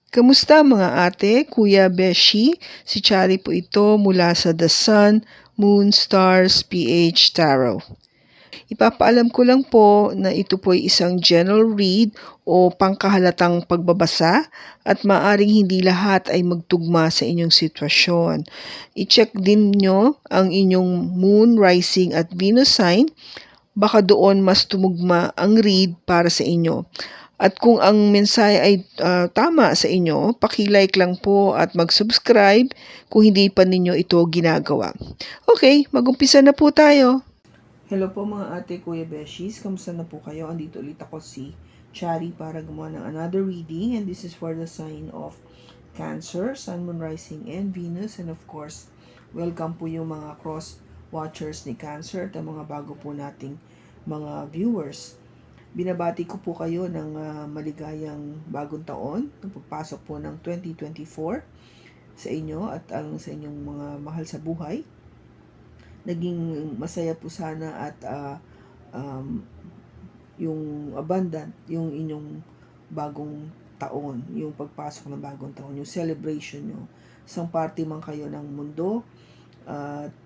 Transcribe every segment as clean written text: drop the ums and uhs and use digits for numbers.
Kamusta mga ate, kuya, beshi? Si Chari po ito mula sa The Sun, Moon, Stars, PH Tarot. Ipapaalam ko lang po na ito po ay isang general read o pangkahalatang pagbabasa at maaring hindi lahat ay magtugma sa inyong sitwasyon. I-check din nyo ang inyong Moon, Rising at Venus sign. Baka doon mas tumugma ang read para sa inyo. At kung ang mensahe ay tama sa inyo, paki-like lang po at mag-subscribe kung hindi pa ninyo ito ginagawa. Okay, mag-umpisa na po tayo. Hello po mga ate, kuya, beshies. Kamusta na po kayo? Andito ulit ako si Chari para gumawa ng another reading, and this is for the sign of Cancer, Sun, Moon, Rising, and Venus. And of course, welcome po yung mga cross-watchers ni Cancer at ang mga bago po nating mga viewers. Binabati ko po kayo ng maligayang bagong taon, ng pagpasok po ng 2024 sa inyo at ang sa inyong mga mahal sa buhay. Naging masaya po sana at yung abundant, yung inyong bagong taon, yung pagpasok ng bagong taon, yung celebration nyo. Isang party man kayo ng mundo at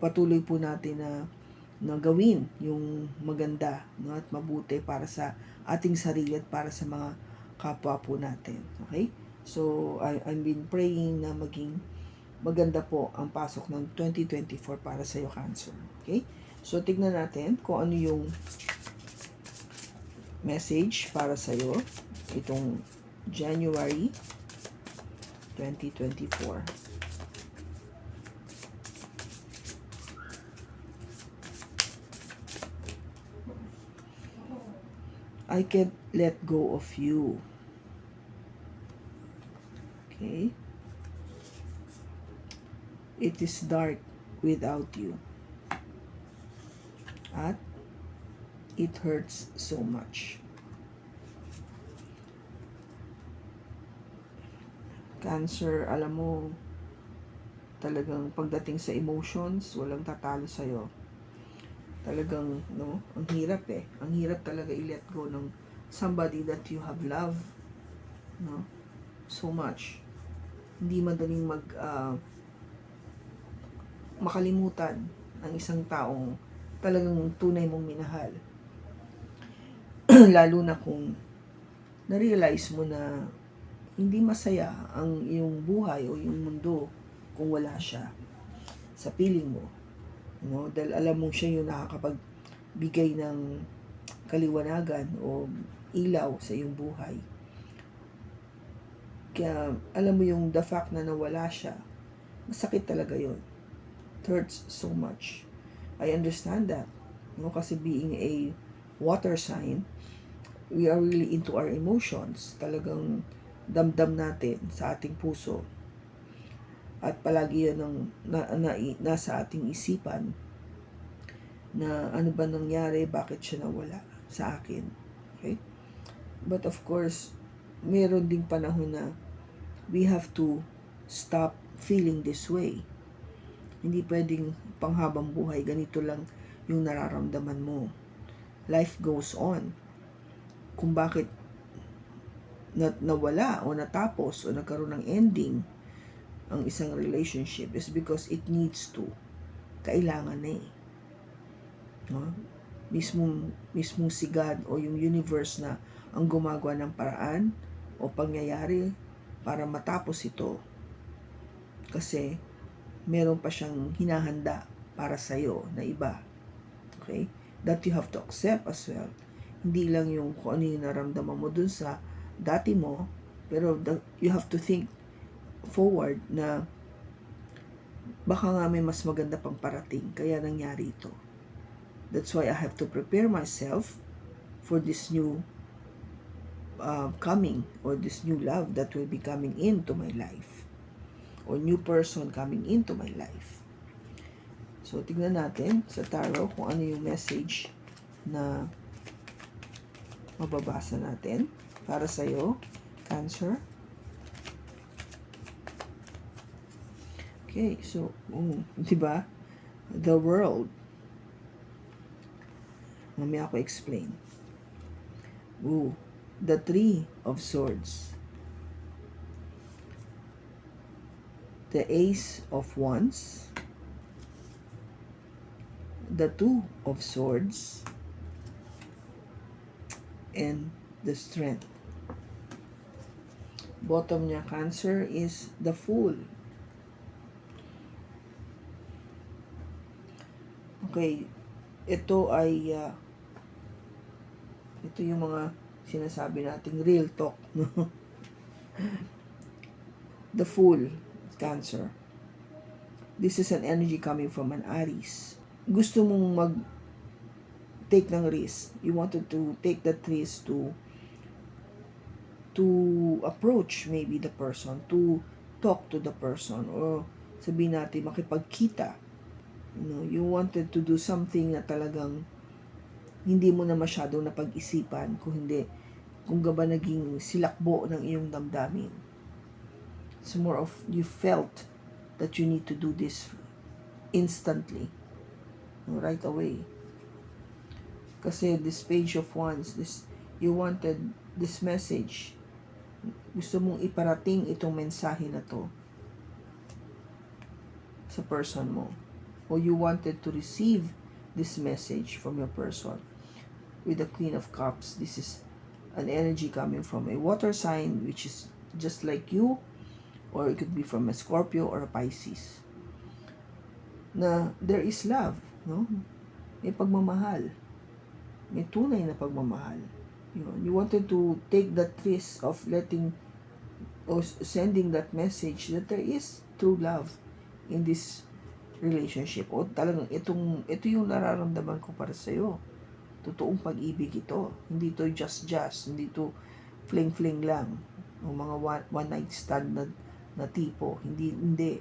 patuloy po natin na gawin yung maganda, no, at mabuti para sa ating sarili at para sa mga kapwa po natin. Okay? So, I've been praying na maging maganda po ang pasok ng 2024 para sa iyo, Cancer. Okay? So, tignan natin kung ano yung message para sa iyo itong January 2024. I can't let go of you. Okay? It is dark without you. At it hurts so much. Cancer, alam mo, talagang pagdating sa emotions, walang tatalo sa'yo. Talagang, no, ang hirap eh. Ang hirap talaga i-let go ng somebody that you have loved, no, so much. Hindi madaling makalimutan ang isang taong talagang tunay mong minahal. Lalo na kung na-realize mo na hindi masaya ang iyong buhay o yung mundo kung wala siya sa piling mo. No? Dahil alam mong siya yung nakakapagbigay ng kaliwanagan o ilaw sa iyong buhay. Kaya alam mo yung the fact na nawala siya, masakit talaga yun. It hurts so much. I understand that. No? Kasi being a water sign, we are really into our emotions. Talagang damdam natin sa ating puso. At palagi yan ang nasa ating isipan na ano ba nangyari, bakit siya nawala sa akin. Okay? But of course, meron ding panahon na we have to stop feeling this way. Hindi pwedeng panghabang buhay, ganito lang yung nararamdaman mo. Life goes on. Kung bakit nawala o natapos o nagkaroon ng ending ang isang relationship is because it needs to. Kailangan na eh. No? Mismong si God o yung universe na ang gumagawa ng paraan o pangyayari para matapos ito. Kasi meron pa siyang hinahanda para sa'yo na iba. Okay? That you have to accept as well. Hindi lang yung kung ano yung naramdaman mo dun sa dati mo, pero you have to think forward na baka nga may mas maganda pang parating, kaya nangyari ito. That's why I have to prepare myself for this new coming or this new love that will be coming into my life or new person coming into my life. So, tignan natin sa tarot kung ano yung message na mababasa natin para sa'yo, Cancer. Okay, so, di ba? The world. Mamaya ako explain. the Three of Swords, the Ace of Wands, the Two of Swords, and the Strength. Bottom niya, Cancer, is the Fool. Okay, ito ay ito yung mga sinasabi nating real talk, no? The Fool, Cancer. This is an energy coming from an Aries. Gusto mong take ng risk. You wanted to take that risk to approach maybe the person, to talk to the person, or sabihin natin makipagkita. You wanted to do something na talagang hindi mo na masyadong napag-isipan, kung gaba naging silakbo ng iyong damdamin. It's more of you felt that you need to do this instantly, right away. Kasi this Page of Wands, you wanted this message. Gusto mong iparating itong mensahe na to sa person mo. Or you wanted to receive this message from your person. With the Queen of Cups, this is an energy coming from a water sign, which is just like you, or it could be from a Scorpio or a Pisces. Na there is love, no? May pagmamahal. May tunay na pagmamahal. You wanted to take that risk of sending that message that there is true love in this relationship. O talagang ito yung nararamdaman ko para sa'yo. Totoong pag-ibig ito. Hindi to just, hindi to fling-fling lang. O mga one night stand na tipo. Hindi.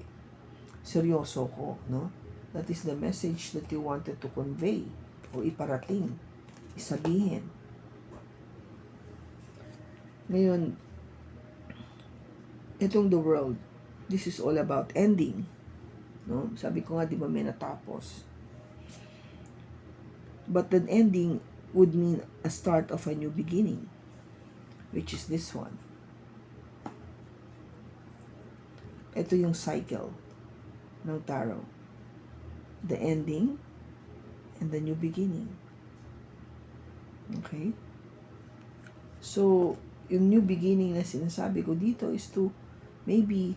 Seryoso ko, no? That is the message that you wanted to convey o iparating, isabihin. Ngayon, itong the world, this is all about ending. No? Sabi ko nga, di ba may natapos. But the ending would mean a start of a new beginning, which is this one. Ito yung cycle ng tarot. The ending and the new beginning. Okay? So, yung new beginning na sinasabi ko dito is to maybe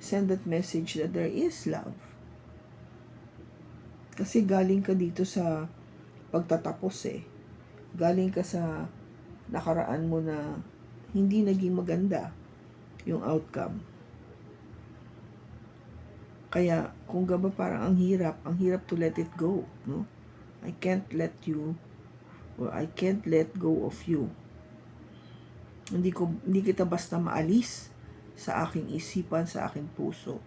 send that message that there is love. Kasi galing ka dito sa pagtatapos eh. Galing ka sa nakaraan mo na hindi naging maganda yung outcome. Kaya, kung gaba parang ang hirap to let it go, no? I can't let you, or I can't let go of you. Hindi kita basta maalis sa aking isipan, sa aking puso.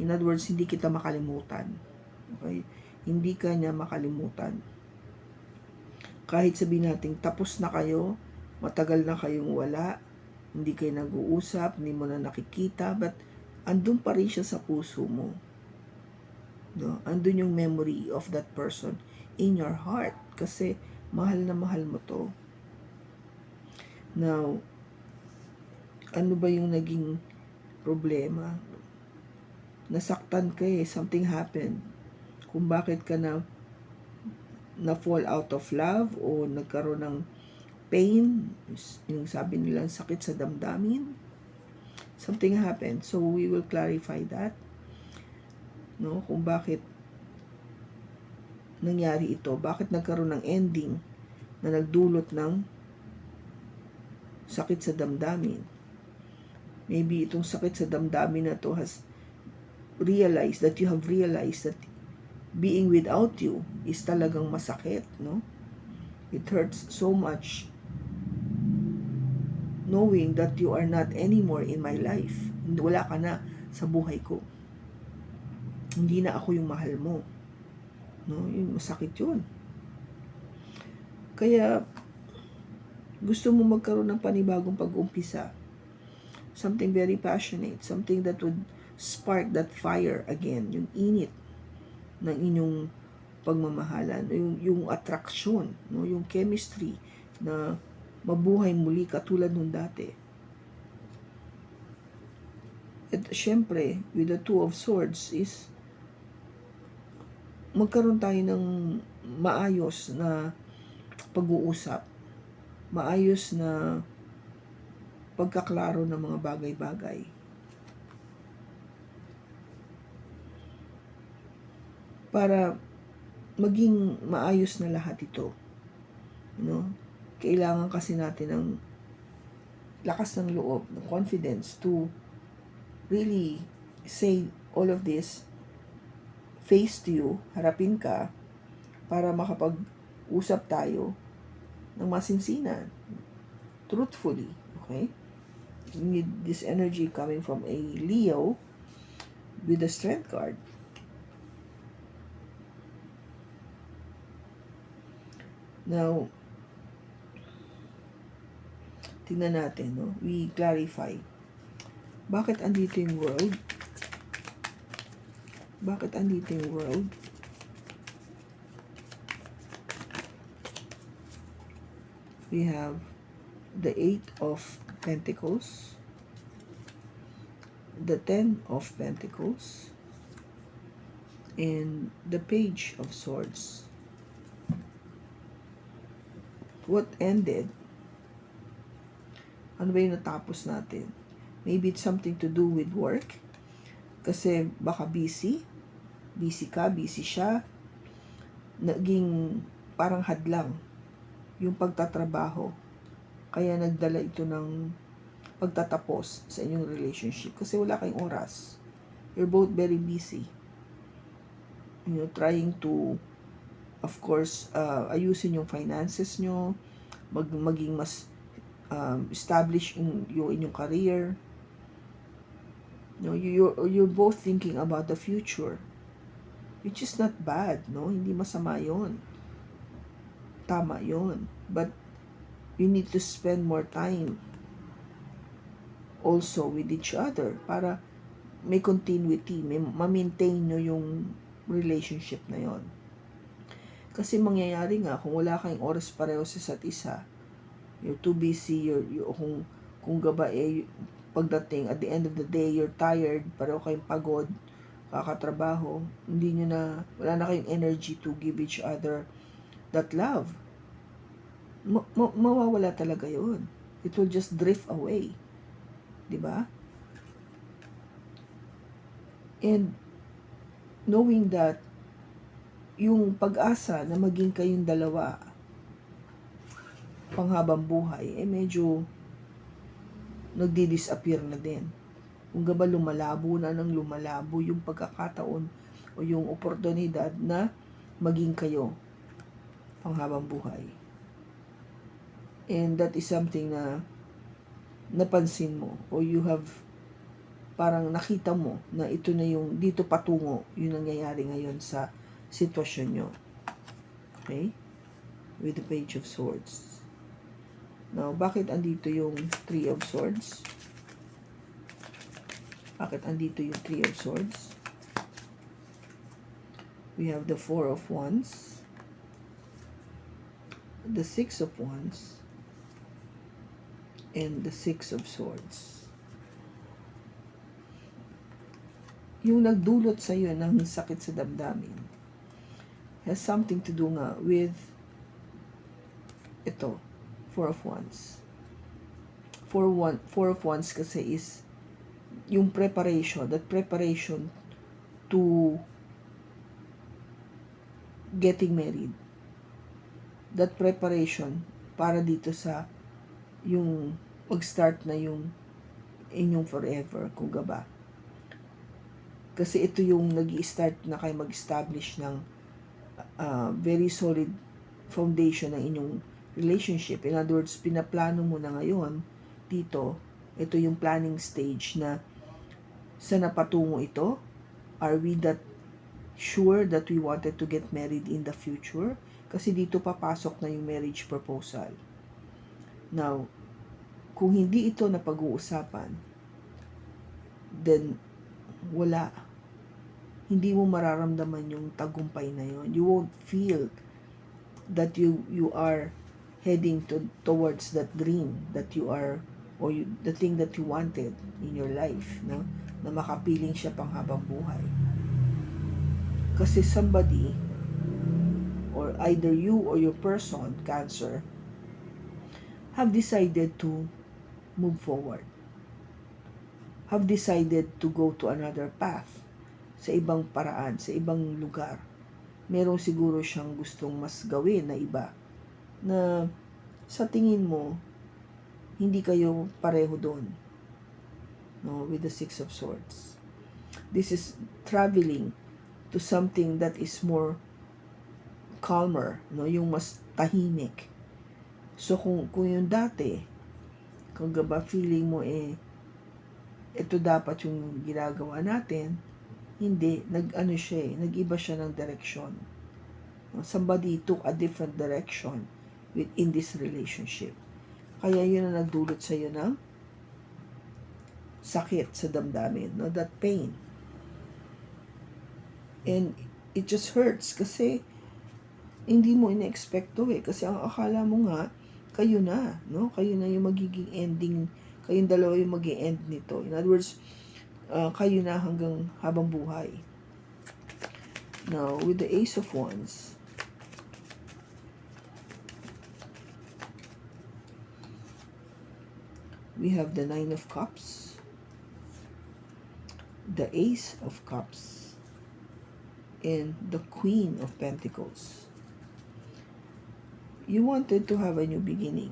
In other words, hindi kita makalimutan. Okay? Hindi ka niya makalimutan. Kahit sabihin natin, tapos na kayo, matagal na kayong wala, hindi kayo nag-uusap, hindi mo na nakikita, but andun pa rin siya sa puso mo. No? Andun yung memory of that person in your heart. Kasi mahal na mahal mo to. Now, ano ba yung naging problema? Nasaktan ka eh. Something happened. Kung bakit ka na fall out of love o nagkaroon ng pain, yung sabi nilang sakit sa damdamin, something happened. So we will clarify that, no, kung bakit nangyari ito, bakit nagkaroon ng ending na nagdulot ng sakit sa damdamin. Maybe itong sakit sa damdamin na to has realized that you have realized that being without you is talagang masakit, no? It hurts so much knowing that you are not anymore in my life. Wala ka na sa buhay ko. Hindi na ako yung mahal mo. No? Yung masakit yun. Kaya, gusto mo magkaroon ng panibagong pag-umpisa. Something very passionate. Something that would spark that fire again. Yung init ng inyong pagmamahalan. Yung attraction. No? Yung chemistry na mabuhay muli katulad nung dati. At syempre, with the Two of Swords is magkaroon tayo ng maayos na pag-uusap, maayos na pagkaklaro ng mga bagay-bagay. Para maging maayos na lahat ito. Kailangan kasi natin ng lakas ng loob, ng confidence to really say all of this face to you, harapin ka, para makapag-usap tayo ng masinsinan, truthfully, okay? You need this energy coming from a Leo with the Strength card. Now, tingnan natin, no? We clarify. Bakit andito yung World? Bakit andito yung World? We have the 8 of Pentacles, the 10 of Pentacles, and the Page of Swords. What ended? Ano ba yung natapos natin? Maybe it's something to do with work. Kasi baka busy. Busy ka, busy siya. Naging parang hadlang yung pagtatrabaho. Kaya nagdala ito ng pagtatapos sa inyong relationship. Kasi wala kayong oras. You're both very busy. Trying to, of course, ayusin yung finances nyo. Maging mas establish yung inyong career. You're both thinking about the future, which is not bad, no? Hindi masama yon, tama yon. But you need to spend more time also with each other para may continuity, ma-maintain nyo yung relationship na yon. Kasi mangyayari nga kung wala kayong oras pareho sa isa't isa, you're too busy, kung gaba pagdating at the end of the day, you're tired, pareho kayong pagod, kakatrabaho, wala na kayong energy to give each other that love. Mawawala talaga yun. It will just drift away. Diba? And knowing that yung pag-asa na maging kayong dalawa panghabang buhay, medyo nagdi-disappear na din. Kung gaba lumalabo yung pagkakataon o yung oportunidad na maging kayo panghabang buhay. And that is something na napansin mo o you have parang nakita mo na ito na yung dito patungo yung nangyayari ngayon sa sitwasyon nyo. Okay? With the Page of Swords. Now, bakit andito yung Three of Swords? Bakit andito yung Three of Swords? We have the Four of Wands, the Six of Wands, and the Six of Swords. Yung nagdulot sa iyo ng sakit sa damdamin has something to do nga with ito, Four of Wands. Four of Wands kasi is yung preparation, that preparation to getting married. That preparation para dito sa yung mag-start na yung inyong forever, kung gaba. Kasi ito yung nag-i-start na kayo mag-establish ng very solid foundation ng inyong relationship. In other words, pinaplano mo na ngayon dito, ito yung planning stage na sa napatungo ito. Are we that sure that we wanted to get married in the future? Kasi dito papasok na yung marriage proposal. Now, kung hindi ito na pag-uusapan, then wala. Hindi mo mararamdaman yung tagumpay na yon. You won't feel that you are heading towards that dream that you are, or the thing that you wanted in your life, no? Na makapiling siya pang habang buhay. Kasi somebody, or either you or your person, Cancer, have decided to move forward. Have decided to go to another path, sa ibang paraan, sa ibang lugar. Merong siguro siyang gustong mas gawin na iba, na sa tingin mo, hindi kayo pareho doon, no, with the Six of Swords. This is traveling to something that is more calmer, no, yung mas tahimik. So kung yung dati, kung ba feeling mo ito dapat yung ginagawa natin, hindi, nag-iba siya ng direksyon. Somebody took a different direction within this relationship. Kaya yun ang nagdulot sa iyo ng sakit sa damdamin, no? That pain. And it just hurts kasi hindi mo ina-expect to kasi ang akala mo nga kayo na, no? Kayo na yung magiging ending, kayong dalawa yung mag-i-end nito. In other words, kayo na hanggang habang buhay. Now, with the Ace of Wands, we have the Nine of Cups, the Ace of Cups, and the Queen of Pentacles. You wanted to have a new beginning,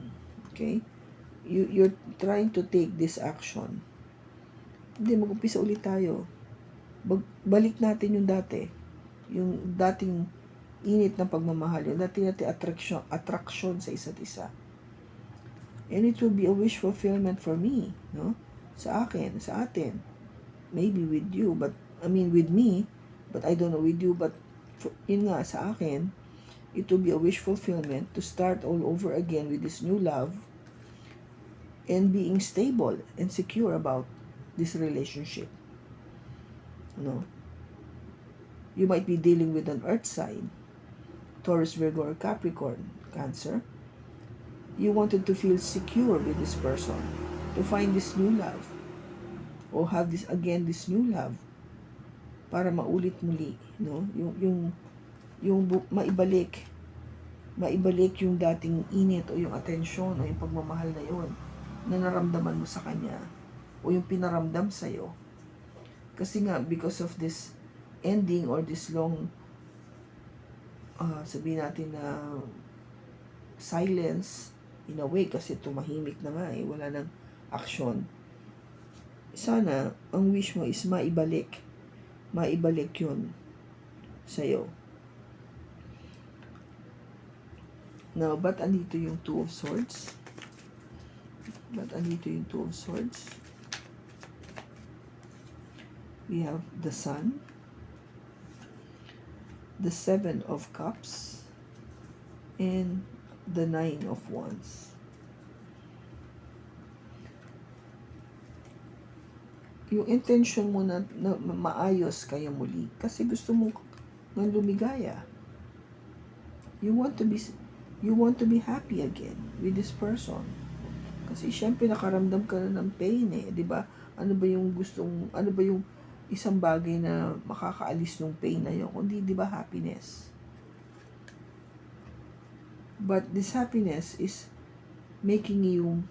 okay? You're trying to take this action. Hindi, mag-umpisa ulit tayo. Balik natin yung dati. Yung dating init ng pagmamahal. Yung dating attraction sa isa't isa. And it will be a wish fulfillment for me, no? Sa akin, sa atin. Maybe with you, but, with me, but I don't know with you, but, yun nga, sa akin, it will be a wish fulfillment to start all over again with this new love and being stable and secure about this relationship. No? You might be dealing with an earth sign, Taurus, Virgo, or Capricorn, Cancer. You wanted to feel secure with this person, to find this new love, or have this new love, para maulit muli, no? Yung maibalik yung dating init o yung atensyon o yung pagmamahal na yun na naramdaman mo sa kanya o yung pinaramdam sa'yo. Kasi nga, because of this ending or this long, sabihin natin na silence, in a way, kasi tumahimik na nga wala nang aksyon. Sana, ang wish mo is maibalik yun sa'yo. Now, ba't andito yung Two of Swords? We have the Sun, the Seven of Cups, and the Nine of Wands. Yung intention mo na maayos kayo muli kasi gusto mo nang lumigaya. You want to be happy again with this person. Kasi syempre nakaramdam ka na ng pain di ba? Ano ba yung isang bagay na makakaalis ng pain na yun? Kundi, di ba, happiness. But this happiness is making you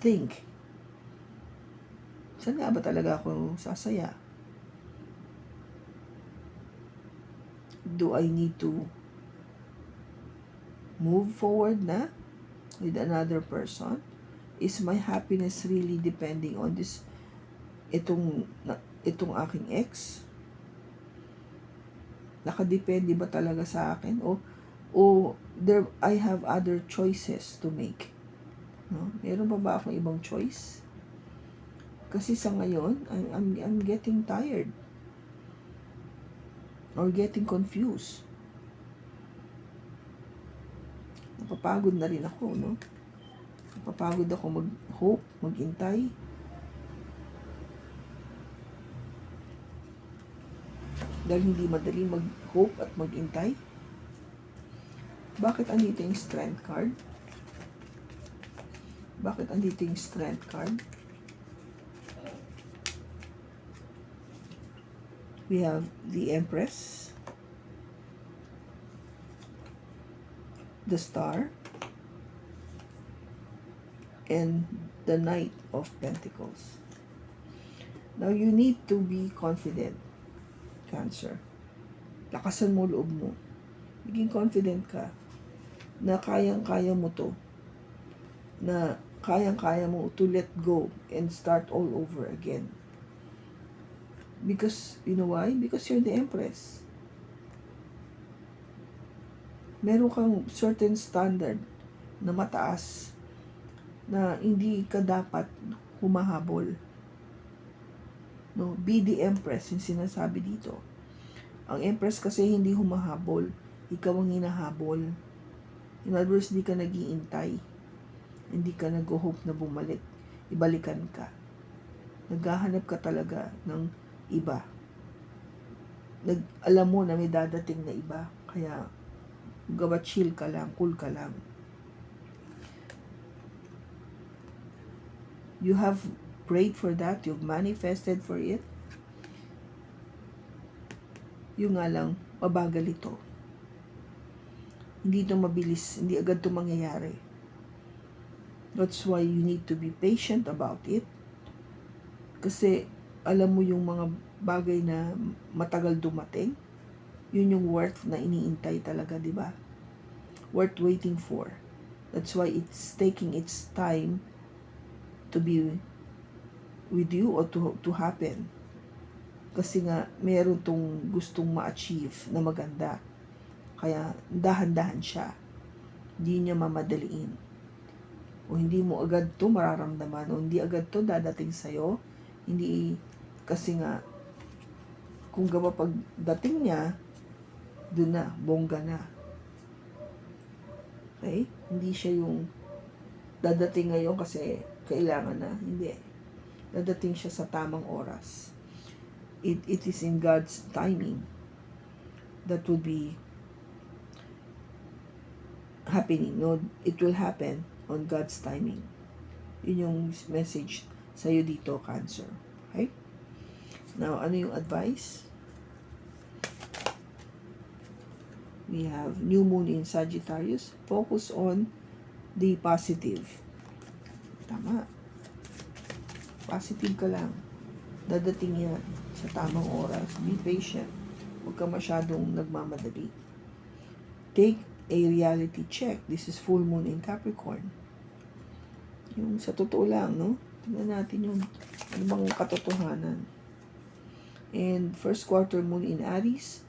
think, saan nga ba talaga ako sasaya? Do I need to move forward na with another person? Is my happiness really depending on itong aking ex? Nakadepende ba talaga sa akin? O I have other choices to make? No? Meron ba akong ibang choice? Kasi sa ngayon, I'm getting tired or getting confused. Napapagod na rin ako, no? Napapagod ako mag-hope, mag-intay. Dahil hindi madali mag-hope at mag-intay. Bakit andito yung Strength card? Bakit andito yung Strength card? We have the Empress, the Star, and the Knight of Pentacles. Now, you need to be confident, Cancer. Lakasan mo loob mo. Maging confident ka na kayang-kaya mo to. Na kayang-kaya mo to let go and start all over again. Because, you know why? Because you're the Empress. Meron kang certain standard na mataas na hindi ka dapat humahabol. No? Be the Empress, yung sinasabi dito. Ang Empress kasi hindi humahabol. Ikaw ang hinahabol. In other words, hindi ka nag-iintay. Hindi ka nag-hope na bumalik. Ibalikan ka. Naghahanap ka talaga ng iba. Alam mo na may dadating na iba. Kaya, gawa chill ka lang, cool ka lang. You have prayed for that. You've manifested for it. Yung nga lang, mabagal ito. Hindi ito mabilis. Hindi agad ito mangyayari. That's why you need to be patient about it. Kasi, alam mo yung mga bagay na matagal dumating, yun yung worth na iniintay talaga, di ba? Worth waiting for. That's why it's taking its time to be with you or to happen. Kasi nga, meron tong gustong ma-achieve na maganda. Kaya, dahan-dahan siya. Hindi niya mamadaliin. O hindi mo agad to mararamdaman. O hindi agad to dadating sa'yo. Hindi, kasi nga, kung gawa pagdating niya, dun na, bongga na. Okay? Hindi siya yung dadating ngayon kasi kailangan na. Hindi. Dadating siya sa tamang oras. It is in God's timing that will be happening. No, it will happen on God's timing. Yun yung message sa'yo dito, Cancer. Okay? Now, ano yung advice? We have new moon in Sagittarius. Focus on the positive. Tama. Positive ka lang. Dadating yan sa tamang oras. Be patient. Huwag ka masyadong nagmamadali. Take a reality check. This is full moon in Capricorn. Yung sa totoo lang, no? Tingnan natin yung ano bang katotohanan. And first quarter moon in Aries.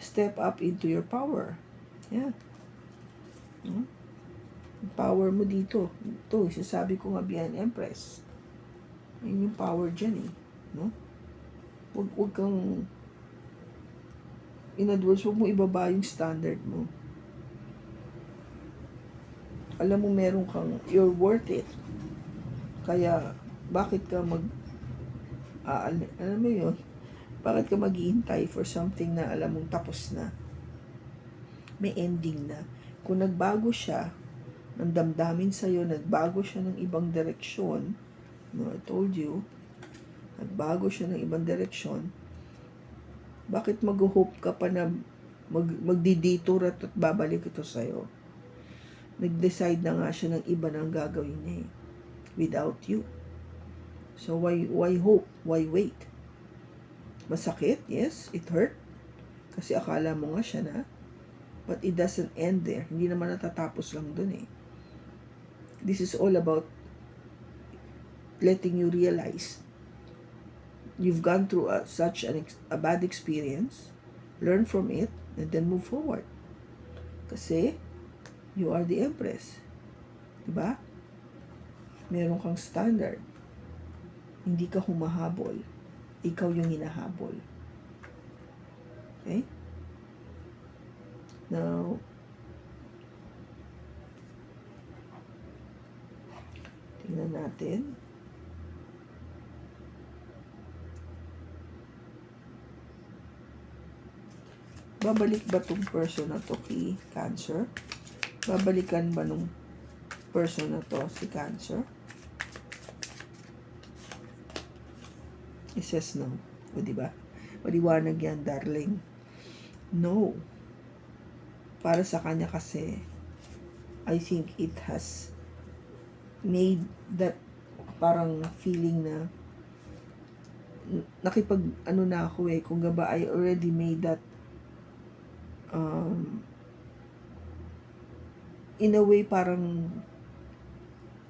Step up into your power. Yeah. No? Power mo dito. Ito, sasabi ko nga biyan, Empress. Yun yung power dyan eh. No? Huwag kang, in other words, huwag mo ibaba yung standard mo. Alam mo meron kang, you're worth it. Kaya, bakit ka alam mo yun, bakit ka maghihintay for something na alam mong tapos na? May ending na. Kung nagbago siya, ng damdamin sa'yo, nagbago siya ng ibang direksyon, no, I told you, nagbago siya ng ibang direksyon, bakit mag-hope ka pa na magdi-detour at babalik ito sa'yo? Nag-decide na nga siya ng iba ng gagawin niya eh, without you. So why hope? Why wait? Masakit? Yes, it hurt. Kasi akala mo nga siya na. But it doesn't end there. Hindi naman natatapos lang dun eh. This is all about letting you realize you've gone through such a bad experience, learn from it, and then move forward. Kasi, you are the Empress. Diba? Meron kang standard. Hindi ka humahabol. Ikaw yung hinahabol. Okay? Now, tingnan natin. Babalik ba tong person na to kay Cancer? Babalikan ba nung person na to si Cancer? It says no. O diba? Maliwanag yan, darling. No. Para sa kanya kasi, I think it has made that parang feeling na nakipag ano na ako eh. Kung ba I already made that in a way parang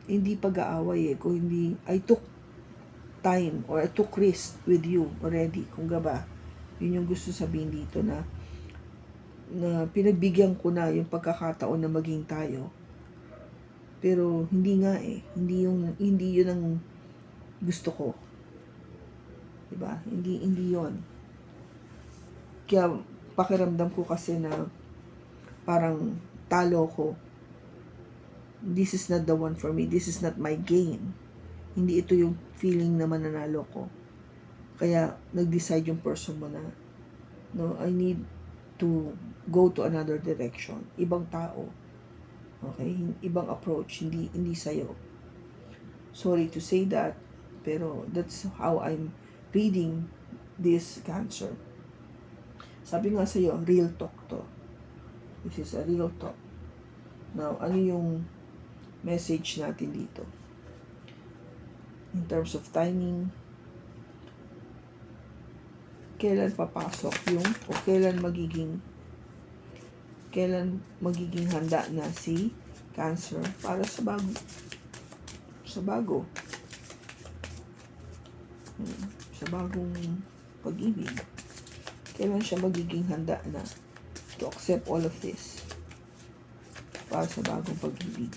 hindi pag-aaway eh. Kung hindi, I took time or I took risk with you already. Kung ba, yun yung gusto sabihin dito na pinagbigyan ko na yung pagkakataon na maging tayo. Pero hindi nga eh. Hindi yun ang gusto ko. Diba? Hindi yun. Kaya pakiramdam ko kasi na parang talo ko. This is not the one for me. This is not my game. Hindi ito yung feeling na mananalo ko. Kaya nag-decide yung person mo na, no, I need to go to another direction. Ibang tao. Okay? Ibang approach. Hindi sa'yo. Sorry to say that, pero that's how I'm reading this Cancer. Sabi nga sa'yo, real talk to. This is a real talk. Now, ano yung message natin dito? In terms of timing, kailan papasok yung, o kailan magiging handa na si Cancer para sa bagong pag-ibig. Kailan siya magiging handa na to accept all of this para sa bagong pag-ibig.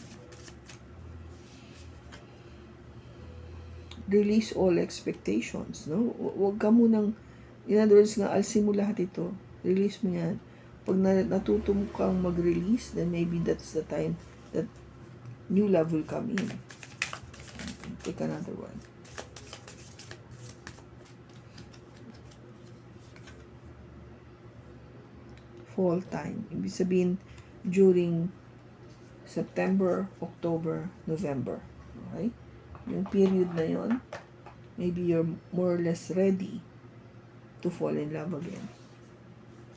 Release all expectations, no? Huwag ka munang, in other words nga, alsin mo lahat ito. Release mo yan. Pag natuto mo kang mag-release, then maybe that's the time that new love will come in. Take another one. Fall time. Ibig sabihin, during September, October, November. Okay? Yung period na yon, maybe you're more or less ready to fall in love again.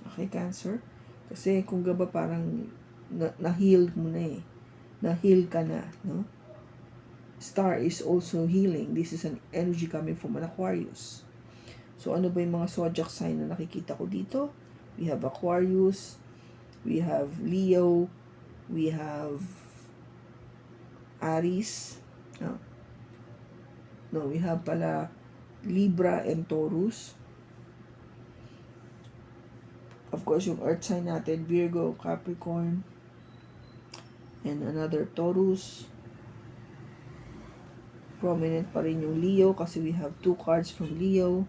Okay, Cancer? Kasi kung ba parang na-heal mo na eh. Na-heal ka na, no? Star is also healing. This is an energy coming from an Aquarius. So, ano ba yung mga zodiac sign na nakikita ko dito? We have Aquarius, we have Leo, we have Aries, no, we have pala Libra and Taurus. Of course, yung earth sign natin, Virgo, Capricorn, and another Taurus. Prominent pa rin yung Leo kasi we have 2 cards from Leo.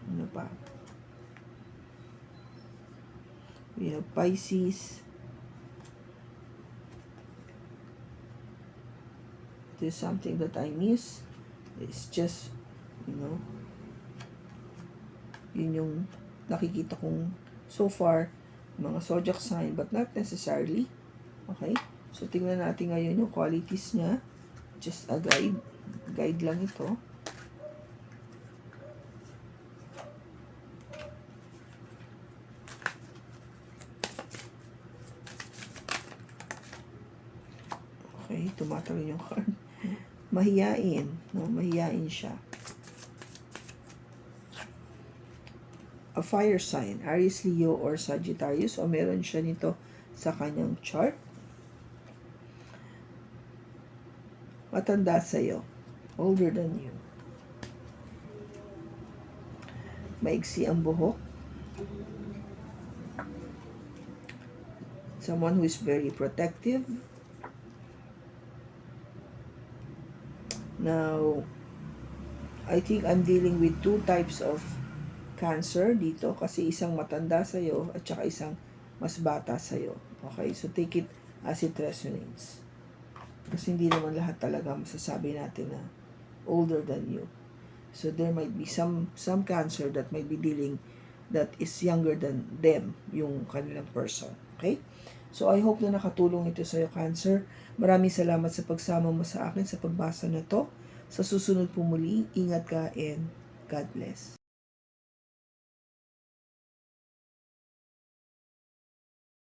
Ano pa? We have Pisces. There's something that I miss. It's just, yun yung nakikita kong so far, mga zodiac sign, but not necessarily. Okay? So, tingnan natin ngayon yung qualities niya. Just a guide. Guide lang ito. Okay, tumatagal yung card. Mahiyain. No? Mahiyain siya. A fire sign, Aries, Leo, or Sagittarius, o meron siya nito sa kanyang chart. Matanda sa'yo. Older than you. Maigsi ang buhok. Someone who is very protective. Now, I think I'm dealing with 2 types of Cancer dito kasi isang matanda sa'yo at saka isang mas bata sa'yo. Okay? So, take it as it resonates. Kasi hindi naman lahat talaga masasabi natin na older than you. So, there might be some Cancer that might be dealing that is younger than them, yung kanilang person. Okay? So, I hope na nakatulong ito sa iyo, Cancer. Maraming salamat sa pagsama mo sa akin sa pagbasa na to. Sa susunod po muli, ingat ka and God bless.